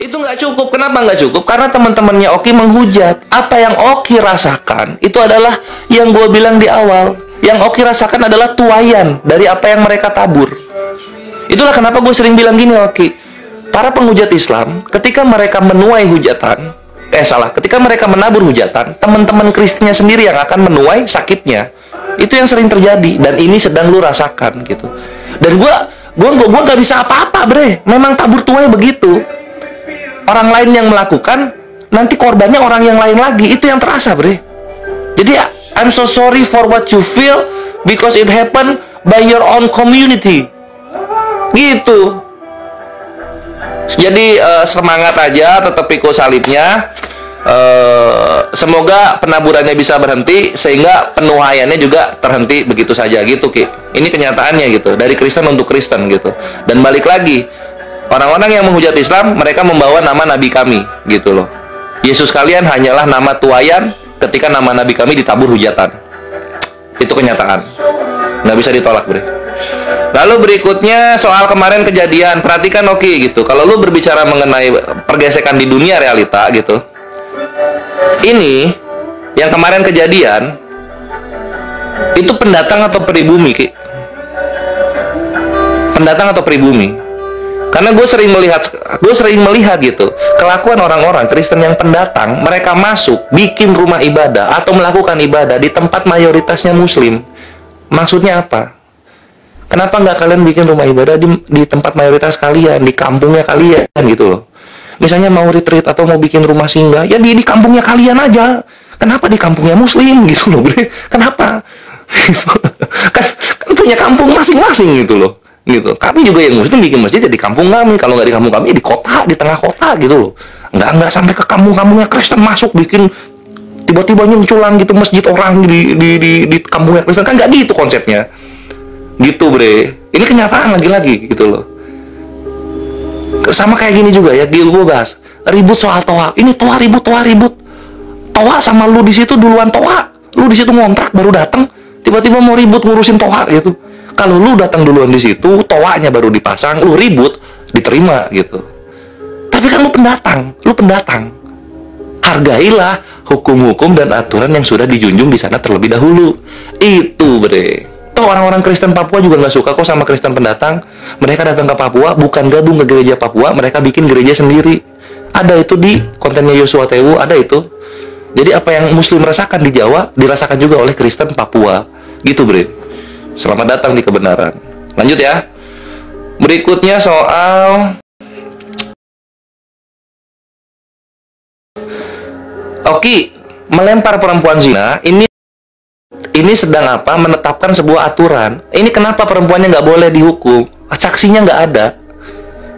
Itu nggak cukup. Kenapa nggak cukup? Karena teman-temannya Oki menghujat. Apa yang Oki rasakan itu adalah yang gue bilang di awal. Yang Oki rasakan adalah tuaian dari apa yang mereka tabur. Itulah kenapa gue sering bilang gini, Oki. Para penghujat Islam, ketika mereka menuai hujatan, ketika mereka menabur hujatan, teman-teman Kristennya sendiri yang akan menuai sakitnya. Itu yang sering terjadi, dan ini sedang lu rasakan gitu. Dan gue nggak bisa apa-apa, bre. Memang tabur tuai begitu. Orang lain yang melakukan, nanti korbannya orang yang lain lagi. Itu yang terasa, bre. Jadi, I'm so sorry for what you feel because it happened by your own community. Gitu. Jadi, semangat aja, tetap pikul salibnya. Semoga penaburannya bisa berhenti, sehingga penuhaiannya juga terhenti begitu saja, gitu, Ki. Ini kenyataannya, gitu. Dari Kristen untuk Kristen, gitu. Dan balik lagi, orang-orang yang menghujat Islam, mereka membawa nama Nabi kami, gitu loh. Yesus kalian hanyalah nama tuaian ketika nama Nabi kami ditabur hujatan. Itu kenyataan. Nggak bisa ditolak, bre. Lalu berikutnya soal kemarin kejadian. Perhatikan, Oki, gitu. Kalau lu berbicara mengenai pergesekan di dunia realita, gitu. Ini, yang kemarin kejadian, itu pendatang atau pribumi, Ki? Pendatang atau pribumi? Karena gue sering melihat gitu, kelakuan orang-orang Kristen yang pendatang, mereka masuk, bikin rumah ibadah atau melakukan ibadah di tempat mayoritasnya Muslim. Maksudnya apa? Kenapa nggak kalian bikin rumah ibadah di tempat mayoritas kalian, di kampungnya kalian, gitu loh? Misalnya mau retreat atau mau bikin rumah singgah, ya di kampungnya kalian aja. Kenapa di kampungnya Muslim, gitu loh, bre? Kenapa? kan punya kampung masing-masing, gitu loh. Gitu. Kami juga yang Muslim bikin masjid ya di kampung kami. Kalau nggak di kampung kami, di kota, di tengah kota, gitu loh. Nggak sampai ke kampung-kampungnya Kristen masuk bikin tiba-tiba nyunculan gitu masjid orang di kampungnya Kristen. Kan nggak gitu konsepnya. Gitu, bre. Ini kenyataan lagi-lagi, gitu loh. Sama kayak gini juga ya, gue bahas ribut soal toa. Ini toa ribut. Toa sama lu di situ duluan toa. Lu di situ ngontrak baru datang, tiba-tiba mau ribut ngurusin toa gitu. Kalau lu datang duluan di situ, toanya baru dipasang, lu ribut, diterima gitu. Tapi kan lu pendatang. Hargailah hukum-hukum dan aturan yang sudah dijunjung di sana terlebih dahulu. Itu, bre. Toh orang-orang Kristen Papua juga nggak suka kok sama Kristen pendatang. Mereka datang ke Papua, bukan gabung ke gereja Papua, mereka bikin gereja sendiri. Ada itu di kontennya Yosua Tewu, ada itu. Jadi apa yang Muslim rasakan di Jawa, dirasakan juga oleh Kristen Papua. Gitu, bre. Selamat datang di kebenaran. Lanjut ya. Berikutnya soal Oki, melempar perempuan zina. Ini sedang apa? Menetapkan sebuah aturan. Ini kenapa perempuannya nggak boleh dihukum? Saksinya nggak ada.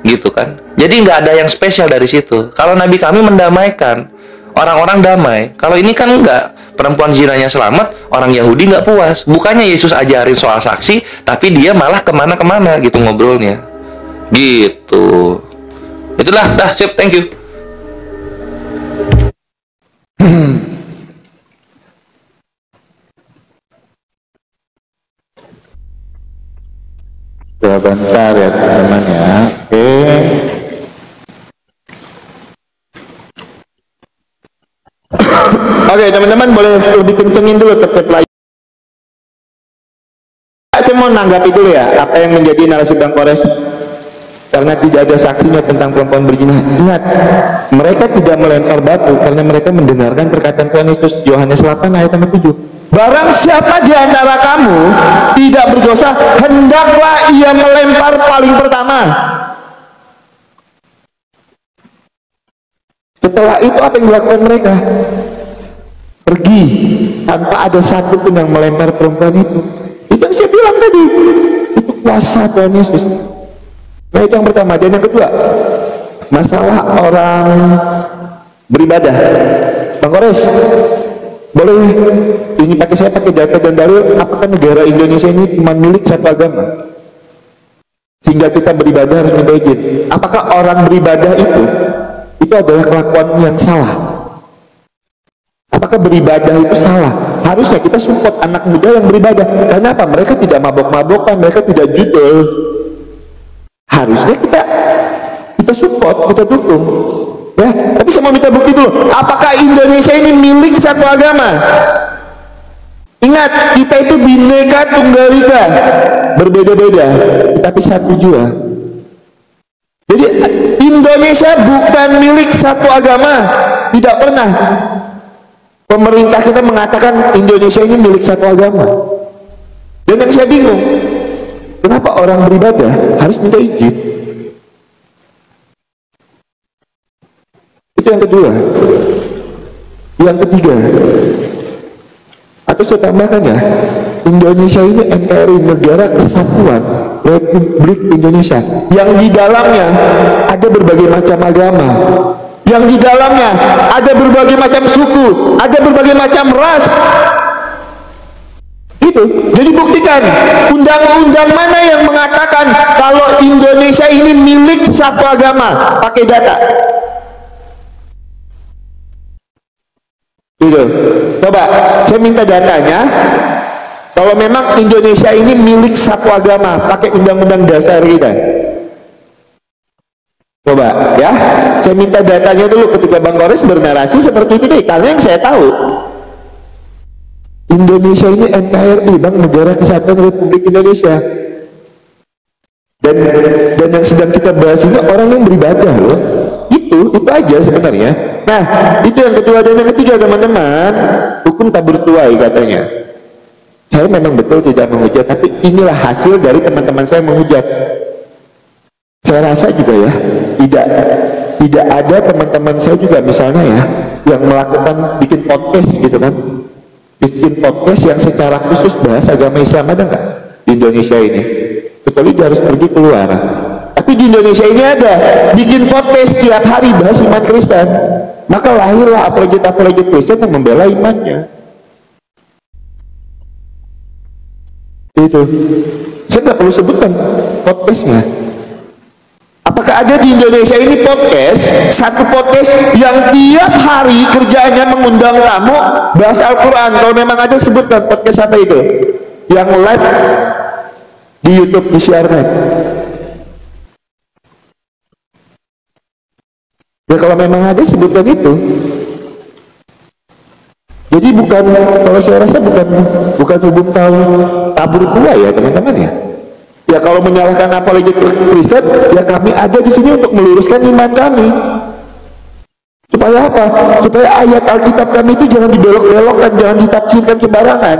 Gitu kan. Jadi nggak ada yang spesial dari situ. Kalau Nabi kami mendamaikan, orang-orang damai. Kalau ini kan nggak. Perempuan zinanya selamat, orang Yahudi nggak puas. Bukannya Yesus ajarin soal saksi, tapi dia malah kemana-kemana gitu ngobrolnya. Gitu. Itulah, dah, sip, thank you. Ya bentar ya teman-teman ya. Oke. Oke, teman-teman boleh lebih kencengin dulu tep lagi. Saya mau nanggapi dulu ya apa yang menjadi narasi Bang Kores karena tidak ada saksinya tentang perempuan berzina. Ingat, mereka tidak melempar batu karena mereka mendengarkan perkataan Tuhan Yesus, Yohanes 8 ayat 7. Barang siapa di antara kamu tidak berdosa, hendaklah ia melempar paling pertama. Setelah itu apa yang dilakukan mereka? Pergi tanpa ada satu pun yang melempar perempuan itu. Itu yang saya bilang tadi, itu kuasa Tuhan Yesus. Nah, itu yang pertama. Dan yang kedua, masalah orang beribadah. Bang Kores, boleh ini saya pakai data dan dalil, apakah negara Indonesia ini cuma milik satu agama sehingga kita beribadah harus minta izin? Apakah orang beribadah itu adalah kelakuan yang salah? Apakah beribadah itu salah? Harusnya kita support anak muda yang beribadah. Karena apa? Mereka tidak mabok-mabokan, mereka tidak judul. Harusnya kita kita support, kita dukung. Ya, tapi saya mau minta bukti dulu. Apakah Indonesia ini milik satu agama? Ingat, kita itu Bhinneka Tunggal Ika, berbeda-beda, tapi satu jua. Jadi Indonesia bukan milik satu agama, tidak pernah. Pemerintah kita mengatakan Indonesia ini milik satu agama. Dan yang saya bingung, kenapa orang beribadah harus minta izin? Itu yang kedua. Yang ketiga, atau saya tambahkan ya, Indonesia ini NKRI, Negara Kesatuan Republik Indonesia, yang di dalamnya ada berbagai macam agama, yang di dalamnya ada berbagai macam suku, ada berbagai macam ras. Itu. Jadi buktikan undang-undang mana yang mengatakan kalau Indonesia ini milik satu agama, pakai data. Itu. Coba saya minta datanya. Kalau memang Indonesia ini milik satu agama, pakai undang-undang dasar kita. Coba ya, saya minta datanya dulu ketika Bang Kores bernarasi seperti itu deh, karena yang saya tahu Indonesia ini NKRI, Bang, Negara Kesatuan Republik Indonesia. Dan yang sedang kita bahas ini orang yang beribadah loh. Itu aja sebenarnya. Nah, itu yang kedua. Dan yang ketiga, teman-teman, hukum tabur tuai katanya. Saya memang betul tidak menghujat, tapi inilah hasil dari teman-teman saya menghujat. Saya rasa juga ya, tidak ada teman-teman saya juga misalnya ya yang melakukan bikin podcast gitu kan, bikin podcast yang secara khusus bahas agama Islam, ada nggak di Indonesia ini? Kecuali dia harus pergi keluar. Tapi di Indonesia ini ada bikin podcast tiap hari bahas iman Kristen. Maka lahirlah apologet Kristen yang membela imannya. Itu saya nggak perlu sebutkan podcastnya. Apakah ada di Indonesia ini podcast, satu podcast yang tiap hari kerjaannya mengundang tamu bahas Al-Quran? Kalau memang ada, sebutkan podcast apa itu yang live di YouTube disiarkan. Ya kalau memang ada, sebutkan itu. Jadi bukan, kalau saya rasa bukan hukum tabur tuai ya teman-teman ya. Ya kalau menyalahkan apologet Kristen, ya kami ada di sini untuk meluruskan iman kami. Supaya apa? Supaya ayat Alkitab kami itu jangan dibelok-belokkan, jangan ditafsirkan sembarangan.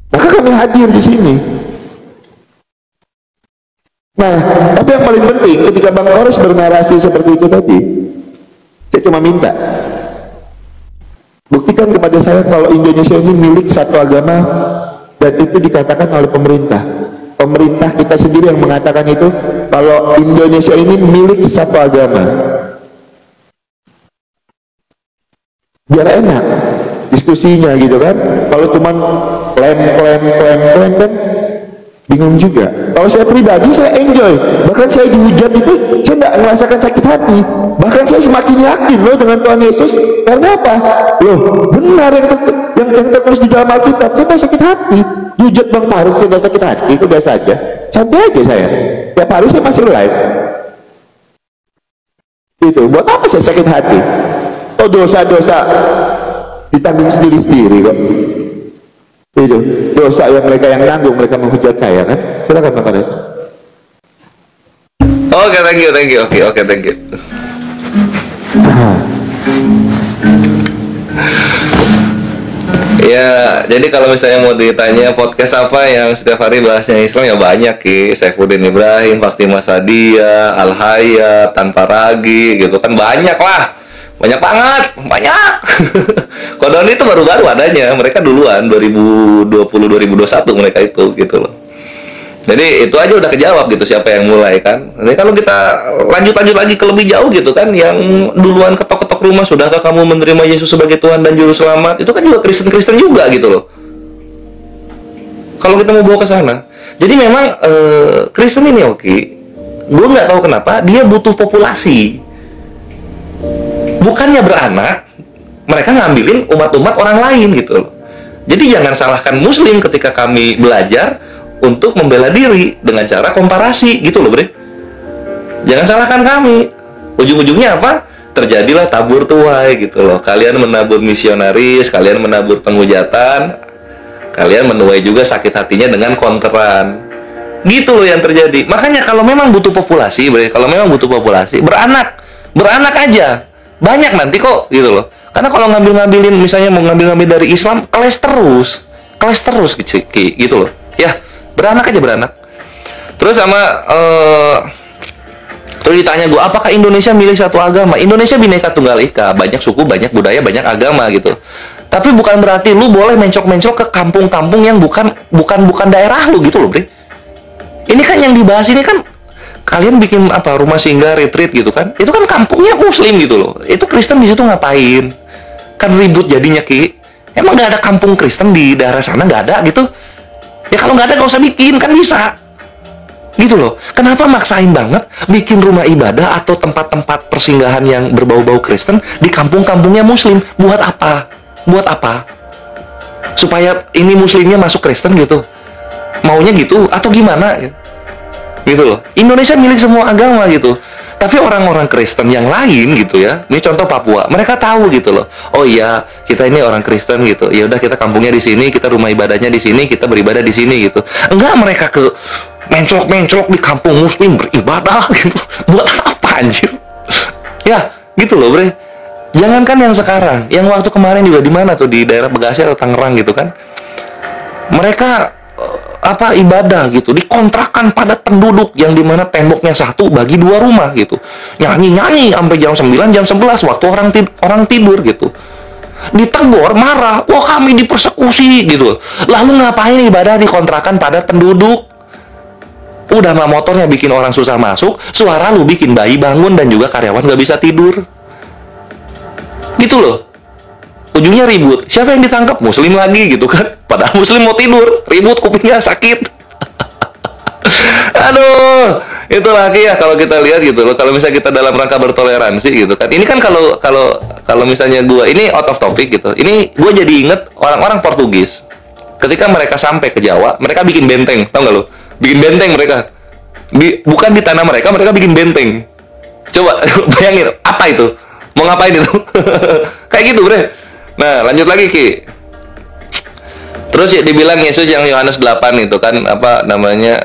Maka kami hadir di sini. Nah, tapi yang paling penting ketika Bang Kores bernarasi seperti itu tadi, saya cuma minta buktikan kepada saya kalau Indonesia ini milik satu agama, dan itu dikatakan oleh pemerintah. Pemerintah kita sendiri yang mengatakan itu, kalau Indonesia ini milik satu agama. Biar enak diskusinya gitu kan. Kalau cuman klaim kan bingung juga. Kalau saya pribadi, saya enjoy. Bahkan saya dihujat itu, saya tidak merasakan sakit hati. Bahkan saya semakin yakin loh dengan Tuhan Yesus. Karena apa? Loh, benar yang tertulis di dalam Alkitab. Saya tidak sakit hati. Dihujat Bang Faruk, saya tidak sakit hati. Itu biasa aja. Santai aja saya. Tiap hari saya masih live. Itu. Buat apa saya sakit hati? Oh, dosa-dosa ditanggung sendiri-sendiri kok. Itu dosa yang mereka yang tanggung, mereka menghujat saya kan. Silakan Bang Kades. Oke, thank you. Oke, thank you. Ya, jadi kalau misalnya mau ditanya podcast apa yang setiap hari bahasnya Islam, ya banyak Ki. Saifuddin Ibrahim, Fatimah Sadia, Al Hayat, Tanpa Ragi gitu kan, banyak lah. Banyak banget, banyak. Kodon itu baru-baru adanya, mereka duluan 2020-2021 mereka itu gitu loh. Jadi itu aja udah kejawab gitu siapa yang mulai kan. Nanti kalau kita lanjut lagi ke lebih jauh gitu kan, yang duluan ketok-ketok rumah, sudahkah kamu menerima Yesus sebagai Tuhan dan Juru Selamat, itu kan juga Kristen juga gitu loh. Kalau kita mau bawa ke sana. Jadi memang Kristen ini oke, gue nggak tahu kenapa dia butuh populasi. Bukannya beranak, mereka ngambilin umat-umat orang lain gitu loh. Jadi jangan salahkan Muslim ketika kami belajar untuk membela diri dengan cara komparasi gitu loh, Bre. Jangan salahkan kami. Ujung-ujungnya apa? Terjadilah tabur tuai gitu loh. Kalian menabur misionaris, kalian menabur penghujatan, kalian menuai juga sakit hatinya dengan konteran. Gitu loh yang terjadi. Makanya kalau memang butuh populasi, beranak aja. Banyak nanti kok gitu loh. Karena kalau ngambil-ngambilin, misalnya mau ngambil-ngambil dari Islam, keles terus gitu loh. Ya, beranak aja, beranak. Terus sama terus ditanya gue, apakah Indonesia milih satu agama? Indonesia Bhinneka Tunggal Ika, banyak suku, banyak budaya, banyak agama gitu. Tapi bukan berarti lu boleh mencok-mencok ke kampung-kampung yang bukan daerah lu gitu loh, Bre. Ini kan yang dibahas ini kan kalian bikin apa, rumah singgah, retreat gitu kan? Itu kan kampungnya Muslim gitu loh. Itu Kristen di situ ngapain? Kan ribut jadinya, Ki. Emang nggak ada kampung Kristen di daerah sana, nggak ada gitu? Ya kalau nggak ada nggak usah bikin, kan bisa. Gitu loh. Kenapa maksain banget bikin rumah ibadah atau tempat-tempat persinggahan yang berbau-bau Kristen di kampung-kampungnya Muslim? Buat apa? Buat apa? Supaya ini Muslimnya masuk Kristen gitu? Maunya gitu atau gimana? Gitu loh. Indonesia milik semua agama gitu. Tapi orang-orang Kristen yang lain gitu ya, ini contoh Papua, mereka tahu gitu loh. Oh iya, kita ini orang Kristen gitu. Ya udah, kita kampungnya di sini, kita rumah ibadahnya di sini, kita beribadah di sini gitu. Enggak, mereka ke menclok-menclok di kampung Muslim beribadah gitu. Buat apa anjir? Ya, gitu loh, Bre. Jangankan yang sekarang, yang waktu kemarin juga di mana tuh, di daerah Bekasi atau Tangerang gitu kan. Mereka ibadah gitu dikontrakan pada penduduk yang dimana temboknya satu bagi 2 rumah gitu, nyanyi sampai jam 9 jam 11 waktu orang tidur gitu. Ditegur, marah, wah kami dipersekusi gitu. Lalu ngapain ibadah dikontrakan pada penduduk? Udah mah motornya bikin orang susah masuk, suara lu bikin bayi bangun dan juga karyawan gak bisa tidur gitu loh. Ujungnya ribut. Siapa yang ditangkap? Muslim lagi gitu kan. Padahal Muslim mau tidur, ribut, kupingnya sakit. Aduh, itu lagi ya kalau kita lihat gitu loh. Kalau misalnya kita dalam rangka bertoleransi gitu kan. Ini kan kalau misalnya gue ini out of topic gitu. Ini gue jadi inget orang-orang Portugis. Ketika mereka sampai ke Jawa, mereka bikin benteng, tau nggak lo? Bikin benteng mereka. Bukan di tanah mereka bikin benteng. Coba bayangin apa itu? Mau ngapain itu? Kayak gitu, Bre. Nah, lanjut lagi, Ki. Terus ya dibilang Yesus yang Yohanes 8 itu kan apa namanya?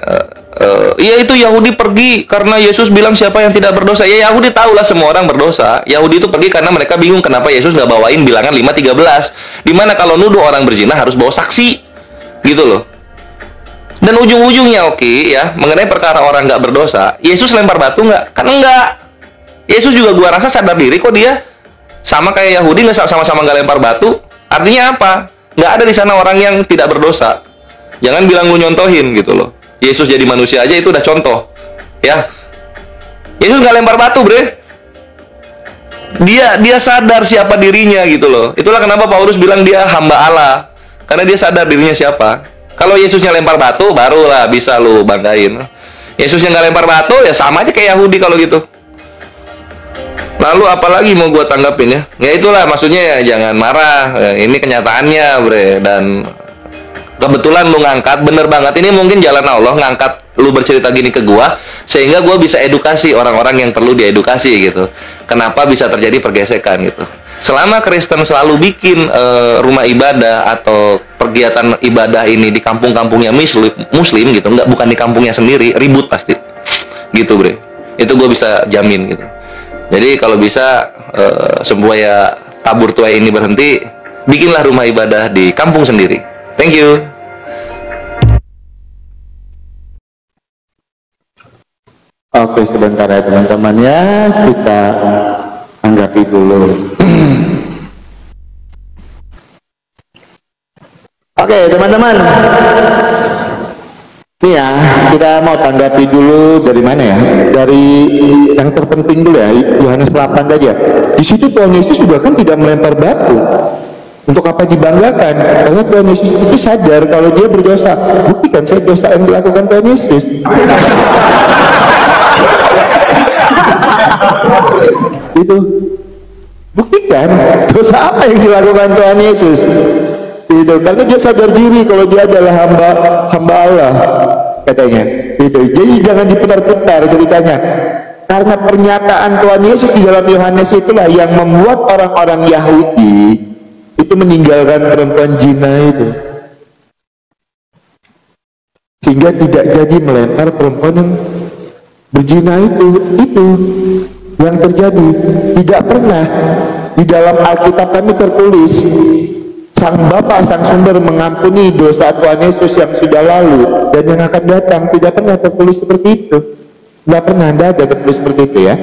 Iya itu Yahudi pergi karena Yesus bilang siapa yang tidak berdosa. Ya Yahudi tahulah semua orang berdosa. Yahudi itu pergi karena mereka bingung kenapa Yesus nggak bawain bilangan 5:13. Dimana kalau nuduh orang berzina harus bawa saksi. Gitu loh. Dan ujung-ujungnya oke ya, mengenai perkara orang nggak berdosa, Yesus lempar batu nggak? Kan enggak. Yesus juga gua rasa sadar diri kok dia. Sama kayak Yahudi nggak sama-sama nggak lempar batu. Artinya apa? Nggak ada di sana orang yang tidak berdosa. Jangan bilang lu nyontohin gitu loh. Yesus jadi manusia aja itu udah contoh. Ya. Yesus nggak lempar batu, Bre. Dia sadar siapa dirinya gitu loh. Itulah kenapa Paulus bilang dia hamba Allah. Karena dia sadar dirinya siapa. Kalau Yesusnya lempar batu, barulah bisa lu banggain. Yesusnya nggak lempar batu, ya sama aja kayak Yahudi kalau gitu. Lalu apalagi mau gue tanggapin ya? Ya itulah maksudnya ya, jangan marah. Ini kenyataannya, Bre. Dan kebetulan lu ngangkat, bener banget. Ini mungkin jalan Allah ngangkat lu bercerita gini ke gue, sehingga gue bisa edukasi orang-orang yang perlu diedukasi gitu. Kenapa bisa terjadi pergesekan gitu? Selama Kristen selalu bikin rumah ibadah atau kegiatan ibadah ini di kampung-kampungnya Muslim gitu, bukan di kampungnya sendiri, ribut pasti. Gitu, Bre. Itu gue bisa jamin gitu. Jadi kalau bisa supaya tabur tuai ini berhenti, bikinlah rumah ibadah di kampung sendiri. Thank you. Oke, sebentar ya teman-teman ya, kita anggapi dulu. Oke teman-teman, ini ya kita mau tanggapi dulu dari mana ya? Dari yang terpenting dulu ya, Yohanes 8 tadi ya. Di situ Tuhan Yesus juga kan tidak melempar batu. Untuk apa dibanggakan? Karena Tuhan Yesus itu sadar kalau dia berdosa. Buktikan saya dosa yang dilakukan Tuhan Yesus. Itu buktikan dosa apa yang dilakukan Tuhan Yesus. Itu karena dia sadar diri kalau dia adalah hamba Allah katanya. Itu jadi jangan diputar-putar ceritanya. Karena pernyataan Tuhan Yesus di dalam Yohanes itulah yang membuat orang-orang Yahudi itu meninggalkan perempuan zina itu, sehingga tidak jadi melempar perempuan yang berzina itu yang terjadi. Tidak pernah di dalam Alkitab kami tertulis Sang Bapa, Sang Sumber mengampuni dosa Tuhan Yesus yang sudah lalu dan yang akan datang. Tidak pernah tertulis seperti itu. Tidak pernah ada tertulis seperti itu ya.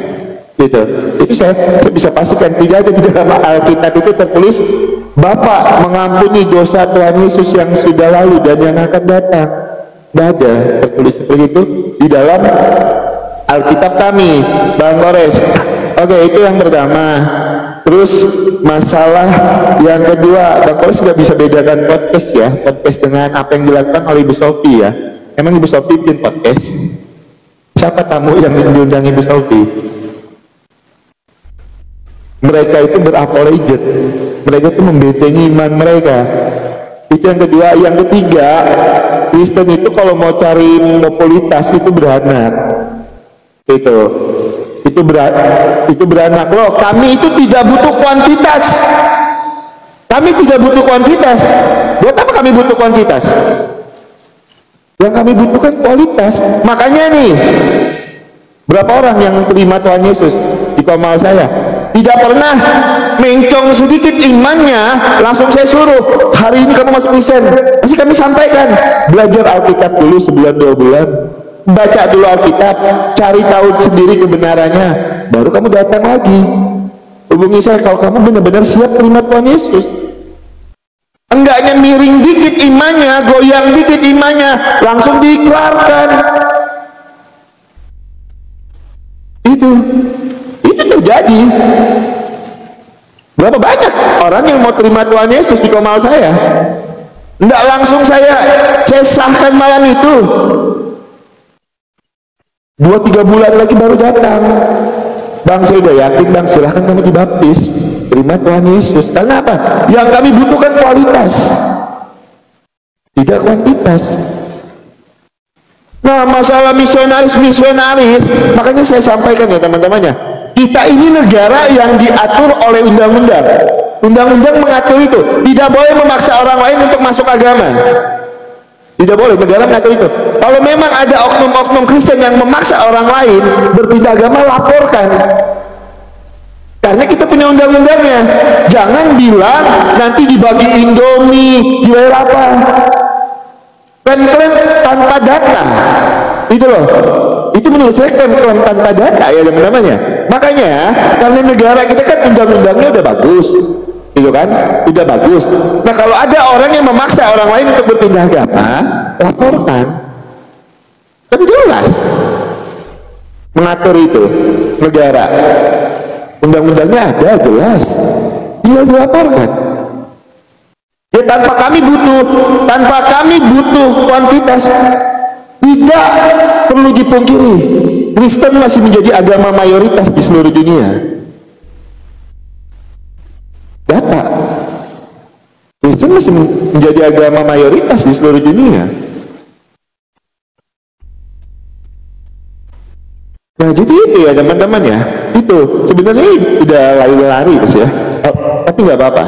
Gitu. Itu saya bisa pastikan tidak ada di dalam Alkitab itu tertulis Bapa mengampuni dosa Tuhan Yesus yang sudah lalu dan yang akan datang. Tidak ada tertulis seperti itu di dalam Alkitab kami, Bang Kores. Oke, itu yang pertama. Terus masalah yang kedua, Bang Kores nggak bisa bedakan podcast ya, podcast dengan apa yang dilakukan oleh Ibu Sofi ya. Emang Ibu Sofi bikin podcast? Siapa tamu yang diundang Ibu Sofi? Mereka itu berapologet, mereka itu membentengi iman mereka. Itu yang kedua. Yang ketiga, Kristen itu kalau mau cari mobilitas itu beranak. Itu beranak loh. Kami itu tidak butuh kuantitas. Kami tidak butuh kuantitas. Buat apa kami butuh kuantitas? Yang kami butuhkan kualitas. Makanya nih, berapa orang yang terima Tuhan Yesus di komal saya tidak pernah mencong sedikit imannya, langsung saya suruh hari ini kamu masuk Kristen. Masih kami sampaikan, belajar Alkitab dulu sebulan 2 bulan, baca dulu Alkitab, cari tahu sendiri kebenarannya, baru kamu datang lagi hubungi saya kalau kamu benar-benar siap terima Tuhan Yesus. Enggaknya miring dikit imannya, goyang dikit imannya, langsung diiklarkan. Itu terjadi. Berapa banyak orang yang mau terima Tuhan Yesus di komal saya, enggak langsung saya sahkan malam itu, 2-3 bulan lagi baru datang. Bang, saya udah yakin bang, silahkan kamu dibaptis, terima Tuhan Yesus. Karena apa? Yang kami butuhkan kualitas, tidak kuantitas. Nah, masalah misionaris, makanya saya sampaikan ya teman-temannya, kita ini negara yang diatur oleh undang-undang. Undang-undang mengatur itu, tidak boleh memaksa orang lain untuk masuk agama. Tidak boleh, negara mengatur itu. Kalau memang ada oknum-oknum Kristen yang memaksa orang lain berpindah agama, laporkan. Karena kita punya undang-undangnya. Jangan bilang nanti dibagi Indomie, dibayar apa? Klaim-klaim tanpa data. Itu loh. Itu menurut saya klaim-klaim tanpa data ya namanya. Makanya karena negara kita kan undang-undangnya udah bagus, gitu kan, udah bagus. Nah kalau ada orang yang memaksa orang lain untuk berpindah agama, laporkan. Kan jelas mengatur itu negara, undang-undangnya ada jelas, tinggal dilaporkan. Ya tanpa kami butuh kuantitas. Tidak perlu dipungkiri, Kristen masih menjadi agama mayoritas di seluruh dunia. Data, Kristen masih menjadi agama mayoritas di seluruh dunia. Nah jadi itu ya teman-teman ya, itu sebenarnya udah lari-lari terus ya, tapi nggak apa-apa,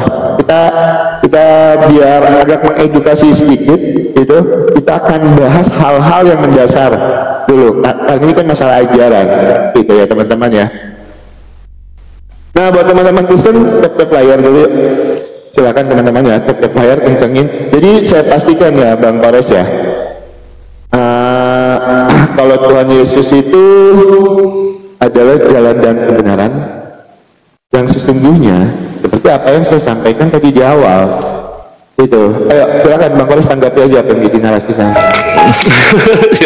kita biar agak mengedukasi sedikit, itu kita akan bahas hal-hal yang mendasar dulu. Karena ini kan masalah ajaran, gitu ya teman-teman ya. Nah buat teman-teman Kristen, tap layar dulu yuk. Silakan teman-teman ya, tap layar kencengin. Jadi saya pastikan ya Bang Kores ya, kalau Tuhan Yesus itu adalah jalan dan kebenaran yang sesungguhnya, seperti apa yang saya sampaikan tadi di awal itu. Ayo silakan Bang Kores tanggapi aja apa yang bikin narasi saya.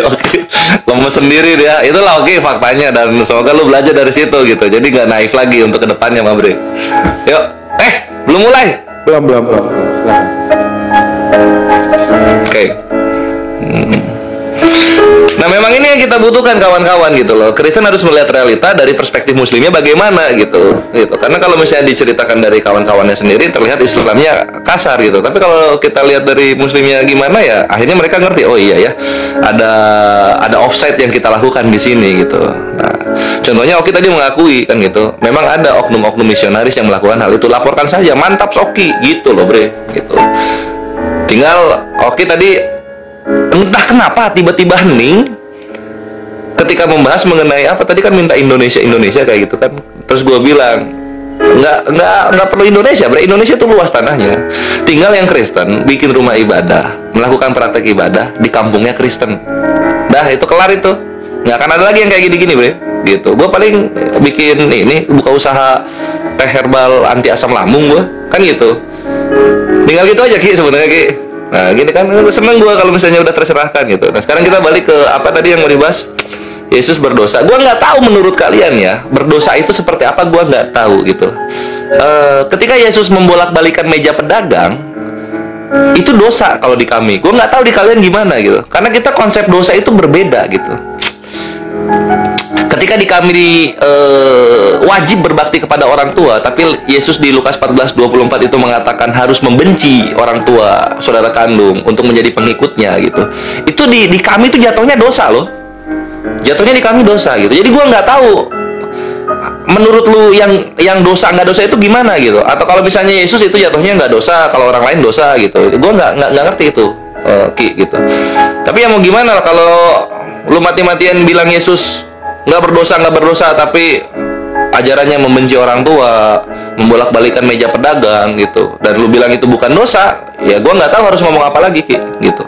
Oke, lemes sendiri dia. Itulah oke faktanya, dan semoga lu belajar dari situ gitu. Jadi nggak naif lagi untuk kedepannya, Mas Bre. Yuk, belum mulai? Belum. Silakan. Oke. Nah memang ini yang kita butuhkan kawan-kawan gitu loh. Kristen harus melihat realita dari perspektif muslimnya bagaimana gitu. Karena kalau misalnya diceritakan dari kawan-kawannya sendiri terlihat Islamnya kasar gitu. Tapi kalau kita lihat dari muslimnya gimana ya, akhirnya mereka ngerti, oh iya ya, ada offside yang kita lakukan di sini gitu. Nah, contohnya Oki tadi mengakui kan gitu. Memang ada oknum-oknum misionaris yang melakukan hal itu, laporkan saja, mantap Soki gitu loh bre gitu. Tinggal Oki tadi entah kenapa tiba-tiba hening ketika membahas mengenai apa tadi kan minta Indonesia kayak gitu kan. Terus gue bilang nggak perlu Indonesia, Indonesia itu luas tanahnya. Tinggal yang Kristen bikin rumah ibadah, melakukan praktek ibadah di kampungnya Kristen. Dah itu kelar itu, nggak akan ada lagi yang kayak gini-gini bre. Gitu. Gue paling bikin ini buka usaha teh herbal anti asam lambung gue kan gitu. Tinggal gitu aja Ki sebenarnya Ki. Nah gini kan seneng gue kalau misalnya udah terserahkan gitu. Nah sekarang kita balik ke apa tadi yang mau dibahas, Yesus berdosa. Gue nggak tahu menurut kalian ya berdosa itu seperti apa, gue nggak tahu gitu. Ketika Yesus membolak-balikan meja pedagang itu dosa kalau di kami. Gue nggak tahu di kalian gimana gitu. Karena kita konsep dosa itu berbeda gitu. Ketika di kami wajib berbakti kepada orang tua, tapi Yesus di Lukas 14:24 itu mengatakan harus membenci orang tua saudara kandung untuk menjadi pengikutnya gitu. Itu di kami itu jatuhnya dosa loh. Jatuhnya di kami dosa gitu. Jadi gue nggak tahu menurut lu yang dosa nggak dosa itu gimana gitu. Atau kalau misalnya Yesus itu jatuhnya nggak dosa, kalau orang lain dosa gitu. Gue nggak ngerti itu Ki gitu. Tapi ya mau gimana kalau lu mati-matian bilang Yesus nggak berdosa, tapi ajarannya membenci orang tua, membolak-balikan meja pedagang gitu, dan lu bilang itu bukan dosa, ya gue nggak tahu harus ngomong apa lagi Ki gitu.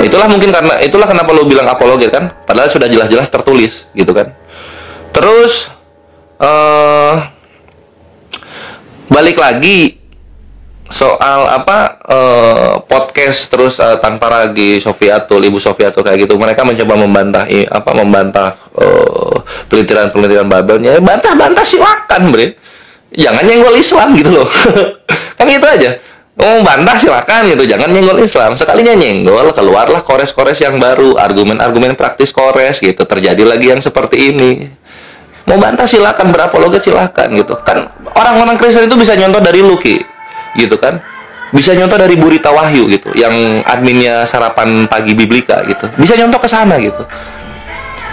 Itulah kenapa lu bilang apologet kan, padahal sudah jelas-jelas tertulis gitu kan. Terus balik lagi soal podcast terus tanpa Ragi Sofiatul, Ibu Sofiatul kayak gitu, mereka mencoba membantah pelitiran Babelnya. Bantah silakan bre, jangan nyenggol Islam gitu loh. Kan gitu aja, bantah silakan gitu, jangan nyenggol Islam. Sekalinya nyenggol, keluarlah kores-kores yang baru, argumen-argumen praktis kores gitu. Terjadi lagi yang seperti ini. Mau bantah silakan, berapologet silakan gitu kan. Orang-orang Kristen itu bisa nyontoh dari lu Ki gitu kan, bisa nyontoh dari Burita Wahyu gitu, yang adminnya Sarapan Pagi Biblika gitu, bisa nyontoh ke sana gitu.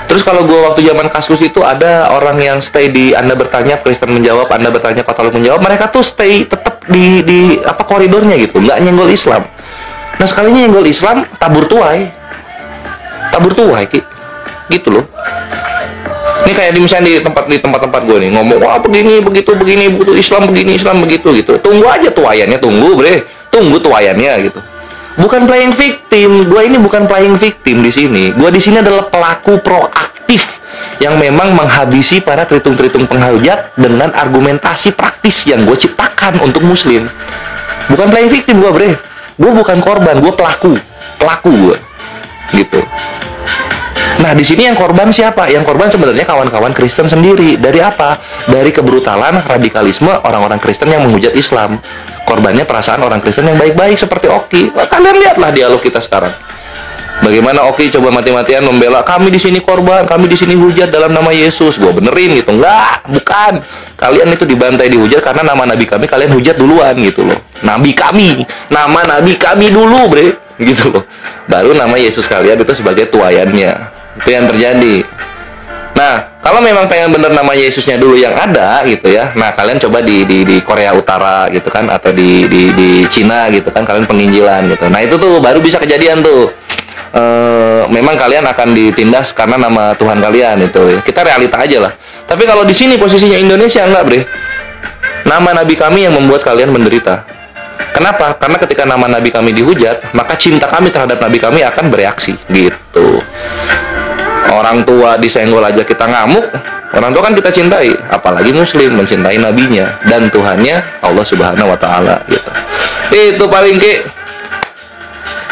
Terus kalau gue waktu zaman Kaskus itu ada orang yang stay di Anda Bertanya, Kristen Menjawab, Anda Bertanya, Katolik Menjawab, mereka tuh stay tetap di koridornya gitu, nggak nyenggol Islam. Nah sekalinya nyenggol Islam, tabur tuai Ki gitu loh. Ini kayak misalnya di tempat-tempat gue nih ngomong, wah begini begitu Islam begini Islam begitu gitu. Tunggu aja tuayannya, tunggu tuayannya gitu. Bukan playing victim, gue ini bukan playing victim di sini. Gue di sini adalah pelaku proaktif yang memang menghabisi para tritung-tritung penghujat dengan argumentasi praktis yang gue ciptakan untuk Muslim. Bukan playing victim gue bre, gue bukan korban, gue pelaku gue gitu. Nah, di sini yang korban siapa? Yang korban sebenarnya kawan-kawan Kristen sendiri. Dari apa? Dari kebrutalan, radikalisme orang-orang Kristen yang menghujat Islam. Korbannya perasaan orang Kristen yang baik-baik seperti Oki. Kalian lihatlah dialog kita sekarang. Bagaimana Oki coba mati-matian membela, kami di sini korban, kami di sini hujat dalam nama Yesus. Gue benerin gitu. Enggak, bukan. Kalian itu dibantai, dihujat karena nama nabi kami kalian hujat duluan gitu loh. Nabi kami, nama nabi kami dulu, bre. Gitu loh. Baru nama Yesus kalian itu sebagai tuayannya. Itu yang terjadi. Nah, kalau memang pengen bener nama Yesusnya dulu yang ada gitu ya, nah kalian coba di Korea Utara gitu kan, atau di Cina gitu kan, kalian penginjilan gitu. Nah itu tuh baru bisa kejadian tuh. Memang kalian akan ditindas karena nama Tuhan kalian itu. Kita realita aja lah. Tapi kalau di sini posisinya Indonesia enggak bre. Nama nabi kami yang membuat kalian menderita. Kenapa? Karena ketika nama nabi kami dihujat, maka cinta kami terhadap nabi kami akan bereaksi gitu. Orang tua disenggol aja kita ngamuk. Orang tua kan kita cintai, apalagi Muslim mencintai nabinya dan Tuhannya Allah Subhanahu wa Ta'ala gitu. Itu paling Ki.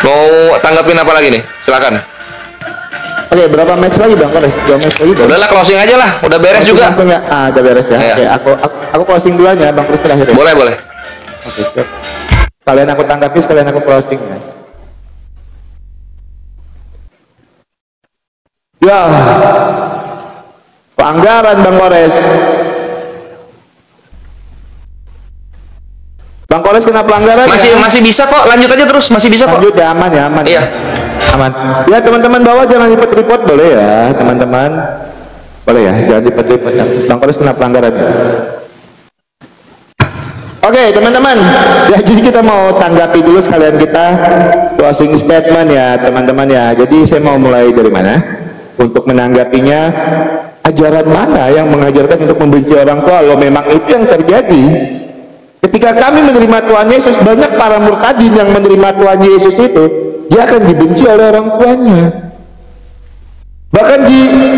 Mau tanggapin apa lagi nih? Silakan. Oke, berapa match lagi Bang? 2 match lagi Bang. Udahlah closing aja lah, udah beres closing juga. Langsung ya. Udah beres ya. Ya. Oke, aku closing duluan ya Bang, terus terakhir ya. Boleh. Oke, siap. Sekalian aku tanggapi, sekalian aku closing ya. Ya, pelanggaran Bang Kores. Bang Kores kena pelanggaran. Masih bisa kok, lanjut aja terus, masih bisa kok. Lanjut ya, aman ya, aman. Iya. Aman. Ya teman-teman bawah jangan repot-repot, boleh ya teman-teman. Boleh ya, jangan repot-repot. Bang Kores kena pelanggaran. Oke teman-teman, ya jadi kita mau tanggapi dulu sekalian kita closing statement ya teman-teman ya. Jadi saya mau mulai dari mana? Untuk menanggapinya, ajaran mana yang mengajarkan untuk membenci orang tua? Lo memang itu yang terjadi. Ketika kami menerima Tuhan Yesus, banyak para murtadin yang menerima Tuhan Yesus itu, dia akan dibenci oleh orang tuanya, bahkan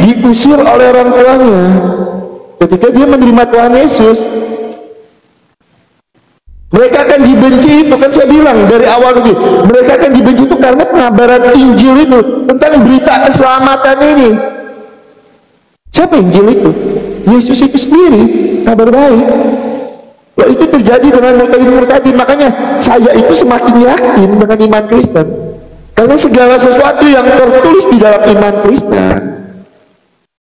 diusir oleh orang tuanya. Ketika dia menerima Tuhan Yesus, mereka akan dibenci itu, kan saya bilang dari awal tadi, mereka akan dibenci itu karena pengabaran Injil itu tentang berita keselamatan ini. Siapa Injil itu? Yesus itu sendiri, kabar baik. Loh, itu terjadi dengan murtadin. Makanya saya itu semakin yakin dengan iman Kristen, karena segala sesuatu yang tertulis di dalam iman Kristen,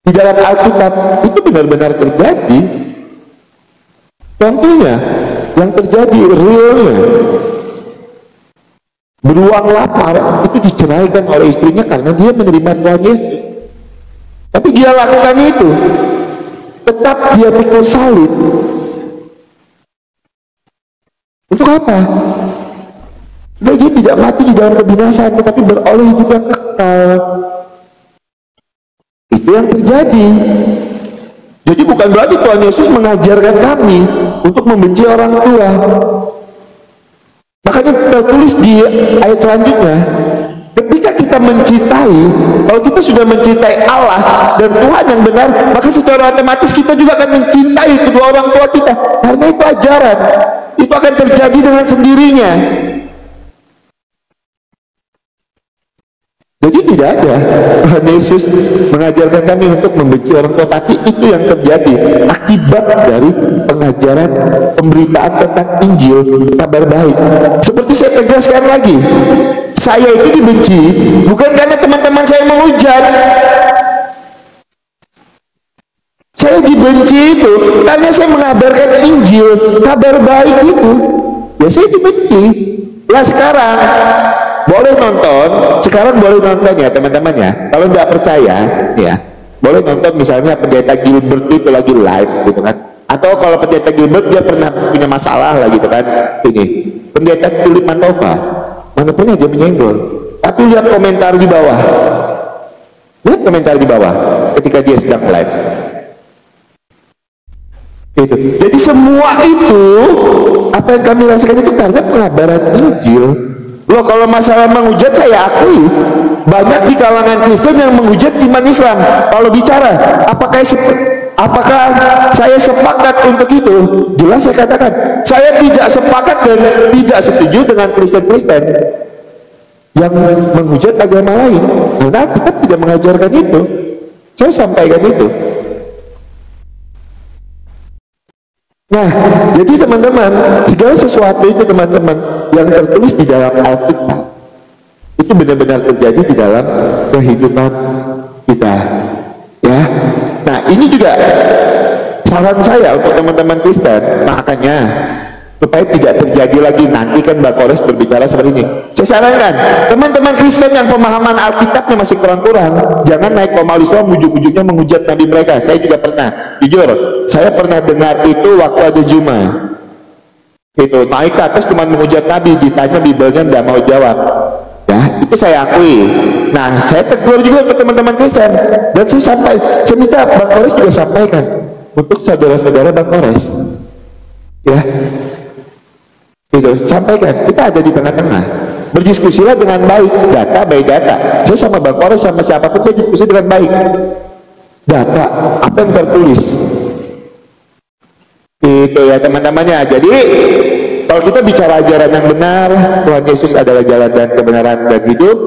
di dalam Alkitab, itu benar-benar terjadi. Contohnya yang terjadi realnya, beruang lapar itu diceraikan oleh istrinya karena dia menerima Tuhan Yesus. Tapi dia lakukan itu, tetap dia pikul salib. Untuk apa? Supaya dia tidak mati di dalam kebinasaan, tetapi beroleh hidup yang kekal. Itu yang terjadi. Jadi bukan berarti Tuhan Yesus mengajarkan kami untuk membenci orang tua. Makanya tertulis di ayat selanjutnya, ketika kita mencintai, kalau kita sudah mencintai Allah dan Tuhan yang benar, maka secara otomatis kita juga akan mencintai kedua orang tua kita. Karena itu ajaran, itu akan terjadi dengan sendirinya. Jadi tidak ada Tuhan Yesus mengajarkan kami untuk membenci orang tua, tapi itu yang terjadi akibat dari pengajaran pemberitaan tentang Injil, kabar baik. Seperti saya tegaskan lagi, saya itu dibenci bukan karena teman-teman saya menghujat. Saya dibenci itu karena saya mengabarkan Injil, kabar baik itu. Ya saya dibenci. Lah sekarang boleh nonton, sekarang boleh nonton ya teman-teman ya. Kalau nggak percaya ya, boleh nonton misalnya pendeta Gilbert itu lagi live gitu kan. Atau kalau pendeta Gilbert dia pernah punya masalah lah gitu kan. Ini pendeta Philip Mantova, mana pernah dia menyenggol. Tapi lihat komentar di bawah. Lihat komentar di bawah ketika dia sedang live. Itu. Jadi semua itu apa yang kami rasakan itu karena pengabaran Injil. Loh, kalau masalah menghujat saya akui banyak di kalangan Kristen yang menghujat iman Islam. Kalau bicara apakah saya sepakat untuk itu? Jelas saya katakan saya tidak sepakat dan tidak setuju dengan Kristen-Kristen yang menghujat agama lain, karena kita tidak mengajarkan itu. Saya sampaikan itu. Nah, jadi teman-teman, segala sesuatu itu teman-teman yang tertulis di dalam Alkitab itu benar-benar terjadi di dalam kehidupan kita, ya. Nah, ini juga saran saya untuk teman-teman Kristen, makanya supaya tidak terjadi lagi nanti kan Mbak Kores berbicara seperti ini. Saya sarankan teman-teman Kristen yang pemahaman Alkitabnya masih kurang-kurang, jangan naik formalisme ujung-ujungnya menghujat Nabi mereka. Saya juga pernah, jujur, saya pernah dengar itu waktu ada Juma. Itu naik ke atas cuma menghujat Nabi, ditanya Bibelnya nggak mau jawab. Ya, itu saya akui. Nah, saya tegur juga ke teman-teman Kristen dan saya minta Bang Kores juga sampaikan untuk saudara-saudara Bang Kores. Ya. Itu sampaikan, kita ada di tengah-tengah, berdiskusilah dengan baik, data by data. Saya sama Bang Kores sama siapapun saya diskusi dengan baik, data apa yang tertulis itu ya teman-temannya. Jadi kalau kita bicara ajaran yang benar, Tuhan Yesus adalah jalan dan kebenaran dan hidup.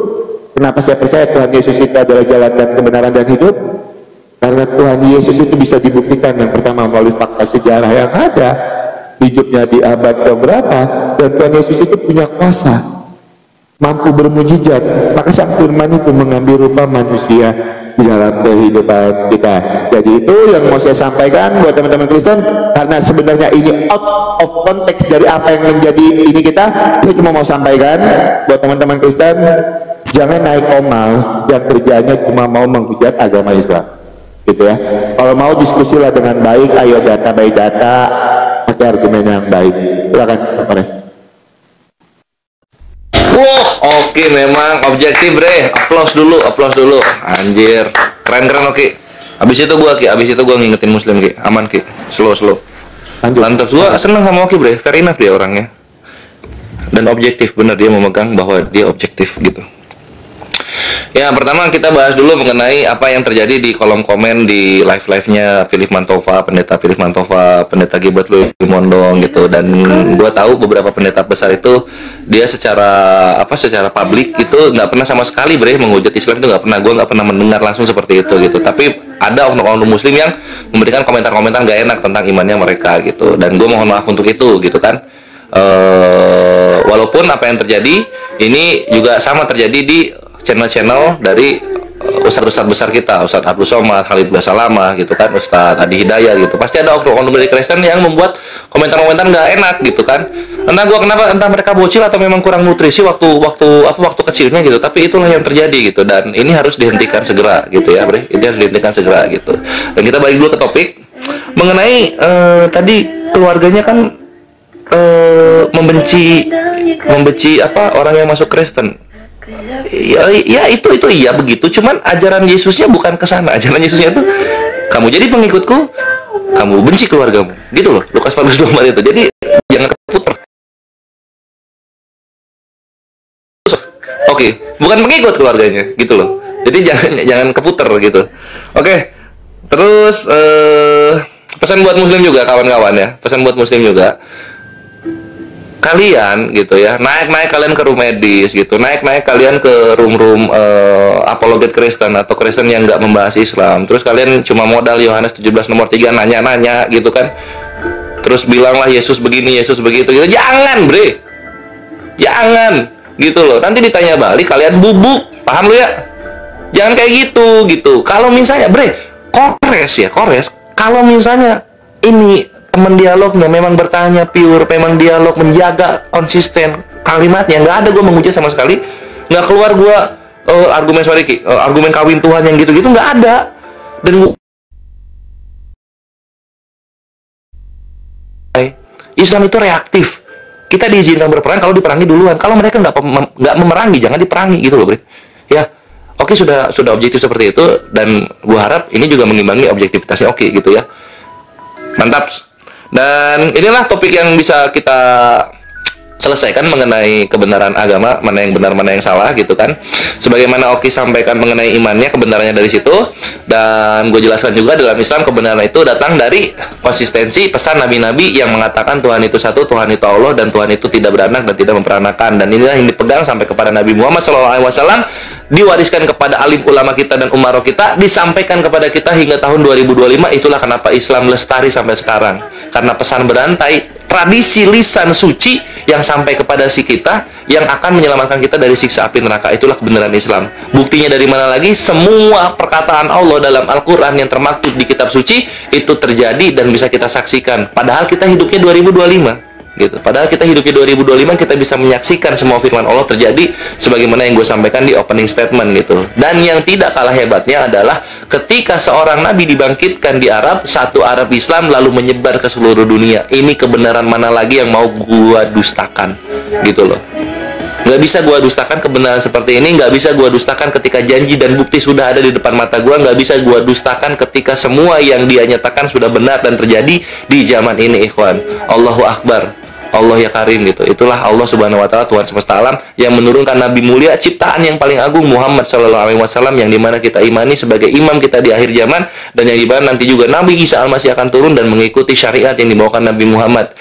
Kenapa saya percaya Tuhan Yesus itu adalah jalan dan kebenaran dan hidup? Karena Tuhan Yesus itu bisa dibuktikan yang pertama melalui fakta sejarah yang ada, hidupnya di abad keberapa, dan Tuhan Yesus itu punya kuasa, mampu bermujizat. Maka sang firman itu mengambil rupa manusia di dalam kehidupan kita. Jadi itu yang mau saya sampaikan buat teman-teman Kristen, karena sebenarnya ini out of context dari apa yang menjadi ini kita. Saya cuma mau sampaikan buat teman-teman Kristen, jangan naik omal yang kerjanya cuma mau menghujat agama Islam, gitu ya. Kalau mau diskusilah dengan baik, ayo data by data, pakai argumen yang baik. Silakan Pak Kores. Wah, oke, memang objektif, Bre. Aplaus dulu. Anjir, keren oke. Abis itu gua ngingetin Muslim, Ki. Aman, Ki. Slow. Lantas gua seneng sama Oki, Bre. Fair enough dia orangnya. Dan objektif, bener dia memegang bahwa dia objektif gitu. Ya, pertama kita bahas dulu mengenai apa yang terjadi di kolom komen di live-nya Philip Mantova, pendeta Gilbert Louis Mondong gitu. Dan gua tahu beberapa pendeta besar itu dia secara publik itu nggak pernah sama sekali menghujat Islam, itu nggak pernah. Gua nggak pernah mendengar langsung seperti itu gitu. Tapi ada oknum-oknum Muslim yang memberikan komentar-komentar nggak enak tentang imannya mereka gitu. Dan gua mohon maaf untuk itu gitu kan. Walaupun apa yang terjadi ini juga sama terjadi di channel-channel dari ustadz-ustadz besar kita, Ustadz Abdul Somad, Khalid Basalamah gitu kan, Ustadz Adi Hidayat gitu. Pasti ada oknum dari Kristen yang membuat komentar-komentar nggak enak gitu kan. Entah mereka bocil atau memang kurang nutrisi waktu kecilnya gitu. Tapi itulah yang terjadi gitu, dan ini harus dihentikan segera gitu ya, Bre. Ini harus dihentikan segera gitu. Dan kita balik dulu ke topik mengenai tadi keluarganya kan membenci orang yang masuk Kristen. Ya itu iya begitu, cuman ajaran Yesusnya bukan ke sana. Ajaran Yesusnya itu kamu jadi pengikutku, kamu benci keluargamu, gitu loh. Lukas 14:24 itu. Jadi jangan keputar. Oke, bukan pengikut keluarganya, gitu loh. Jadi jangan keputar gitu. Oke. Terus pesan buat Muslim juga, kawan-kawan ya. Pesan buat Muslim juga. Kalian gitu ya, naik kalian ke room medis gitu, naik kalian ke room apologet Kristen atau Kristen yang nggak membahas Islam. Terus kalian cuma modal Yohanes 17 nomor 3 nanya gitu kan. Terus bilanglah Yesus begini, Yesus begitu gitu. Jangan, Bre. Jangan gitu loh. Nanti ditanya balik kalian bubuk. Paham lu ya? Jangan kayak gitu. Kalau misalnya, Bre, Kores. Kalau misalnya ini teman dialognya memang bertanya pure, memang dialog menjaga konsisten kalimatnya, nggak ada gue menghujat sama sekali, nggak keluar gue argumen kawin Tuhan yang gitu-gitu, nggak ada. Dan Islam itu reaktif. Kita diizinkan berperang kalau diperangi duluan. Kalau mereka nggak memerangi, jangan diperangi gitu loh, Bre. Ya, oke, sudah objektif seperti itu, dan gue harap ini juga mengimbangi objektivitasnya oke gitu ya. Mantap. Dan inilah topik yang bisa kita selesaikan mengenai kebenaran agama, mana yang benar, mana yang salah gitu kan. Sebagaimana Oki sampaikan mengenai imannya, kebenarannya dari situ. Dan gue jelaskan juga dalam Islam kebenaran itu datang dari konsistensi pesan nabi-nabi yang mengatakan Tuhan itu satu, Tuhan itu Allah, dan Tuhan itu tidak beranak dan tidak memperanakan. Dan inilah yang dipegang sampai kepada Nabi Muhammad SAW, diwariskan kepada alim ulama kita dan umaro kita, disampaikan kepada kita hingga tahun 2025. Itulah kenapa Islam lestari sampai sekarang, karena pesan berantai, tradisi lisan suci yang sampai kepada si kita, yang akan menyelamatkan kita dari siksa api neraka. Itulah kebenaran Islam. Buktinya dari mana lagi? Semua perkataan Allah dalam Al-Quran yang termaktub di kitab suci itu terjadi dan bisa kita saksikan. Padahal kita hidupnya 2025 gitu. Padahal kita hidupnya 2025, kita bisa menyaksikan semua firman Allah terjadi sebagaimana yang gue sampaikan di opening statement gitu. Dan yang tidak kalah hebatnya adalah ketika seorang nabi dibangkitkan di Arab, satu Arab Islam lalu menyebar ke seluruh dunia. Ini kebenaran mana lagi yang mau gue dustakan gitu loh. Nggak bisa gue dustakan kebenaran seperti ini. Nggak bisa gue dustakan ketika janji dan bukti sudah ada di depan mata gue. Nggak bisa gue dustakan ketika semua yang dia nyatakan sudah benar dan terjadi di zaman ini, ikhwan. Allahu Akbar, Allah ya Karim gitu. Itulah Allah Subhanahu wa taala, Tuhan semesta alam, yang menurunkan nabi mulia, ciptaan yang paling agung, Muhammad sallallahu alaihi wasallam, yang dimana kita imani sebagai imam kita di akhir zaman, dan yang dimana nanti juga Nabi Isa Al-Masih akan turun dan mengikuti syariat yang dibawakan Nabi Muhammad.